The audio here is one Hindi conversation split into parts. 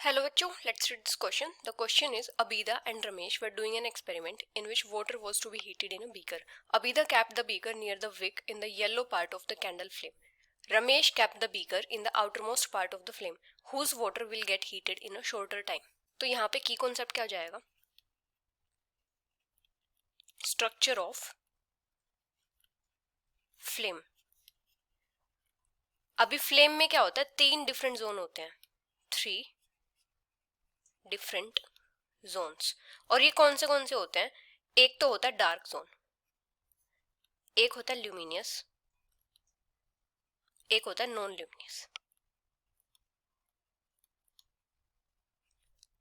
Hello bachcho, let's read this question. The question is, Abida and Ramesh were doing an experiment in which water was to be heated in a beaker. Abida kept the beaker near the wick in the yellow part of the candle flame. Ramesh kept the beaker in the outermost part of the flame, whose water will get heated in a shorter time. तो यहाँ पे की कॉन्सेप्ट क्या हो जाएगा? Structure of flame. अभी फ्लेम में क्या होता है? 3 डिफरेंट जोन होते हैं. 3 डिफरेंट जोन्स. और ये कौन से होते हैं? एक तो होता है डार्क जोन, एक होता है ल्यूमिनियस, एक होता है नॉन ल्यूमिनियस.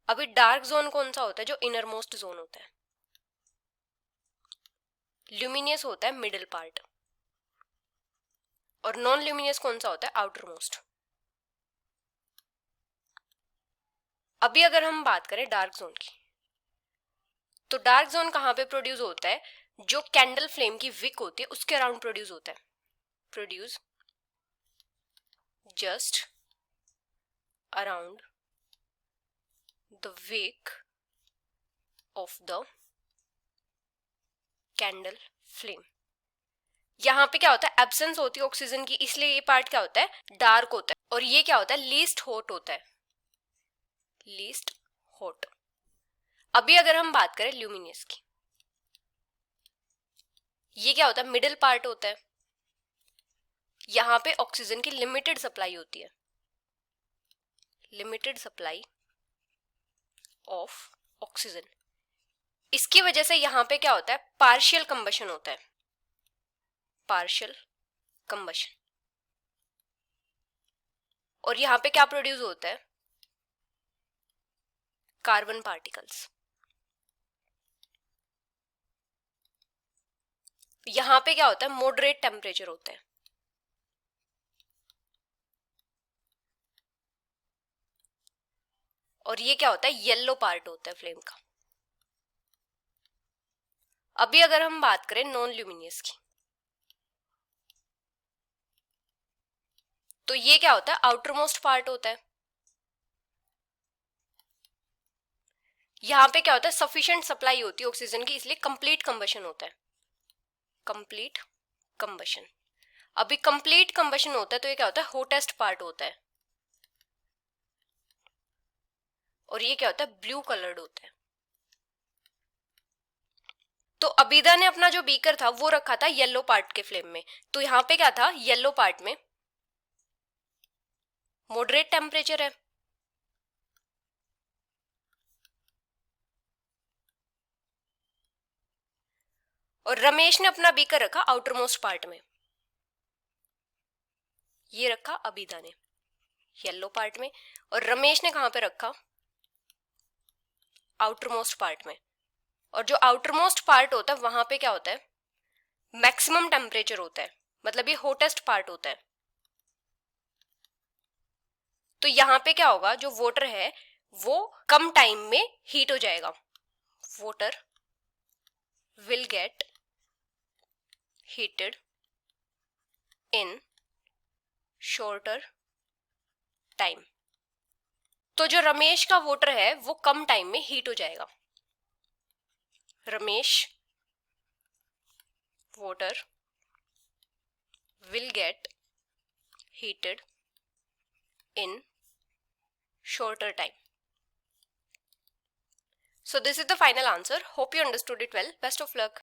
अभी डार्क जोन कौन सा होता है? जो इनर मोस्ट जोन होता है. ल्यूमिनियस होता है मिडिल पार्ट. और नॉन ल्यूमिनियस कौन सा होता है? Outer most. अभी अगर हम बात करें डार्क जोन की, तो डार्क जोन कहां पे प्रोड्यूस होता है? जो कैंडल फ्लेम की विक होती है उसके अराउंड प्रोड्यूस होता है. Produce just around the wick of the candle flame. यहां पे क्या होता है? एब्सेंस होती है ऑक्सीजन की, इसलिए ये पार्ट क्या होता है? डार्क होता है. और ये क्या होता है? लीस्ट हॉट होता है. Least hot. अभी अगर हम बात करें ल्यूमिनियस की, ये क्या होता है? मिडिल पार्ट होता है. यहां पे ऑक्सीजन की लिमिटेड सप्लाई होती है. Limited supply of oxygen. इसकी वजह से यहां पे क्या होता है? पार्शियल कंबशन होता है. Partial combustion. और यहां पे क्या प्रोड्यूस होता है? Carbon particles. यहां पे क्या होता है? मॉडरेट टेम्परेचर होता है. और ये क्या होता है? येलो पार्ट होता है फ्लेम का. अभी अगर हम बात करें नॉन ल्यूमिनियस की, तो ये क्या होता है? आउटर मोस्ट पार्ट होता है. यहां पे क्या होता है? सफिशिएंट सप्लाई होती है ऑक्सीजन की, इसलिए कंप्लीट कंबशन होता है. Complete combustion. अभी कंप्लीट कंबशन होता है तो ये क्या होता है? हॉटेस्ट पार्ट होता है. और ये क्या होता है? ब्लू कलर्ड होता है. तो अबीदा ने अपना जो बीकर था वो रखा था येलो पार्ट के फ्लेम में. तो यहां पे क्या था? येलो पार्ट में मॉडरेट टेम्परेचर है. और रमेश ने अपना बीकर रखा आउटर मोस्ट पार्ट में. ये रखा अबीदा ने येलो पार्ट में, और रमेश ने कहां पे रखा? आउटर मोस्ट पार्ट में. और जो आउटर मोस्ट पार्ट होता है वहां पे क्या होता है? मैक्सिमम टेम्परेचर होता है. मतलब ये हॉटेस्ट पार्ट होता है. तो यहां पे क्या होगा? जो वाटर है वो कम टाइम में हीट हो जाएगा. Water will get heated in shorter time. तो जो रमेश का वाटर है वो कम टाइम में हीट हो जाएगा. Ramesh water will get heated in shorter time. So this is the final answer. Hope you understood it well. Best of luck.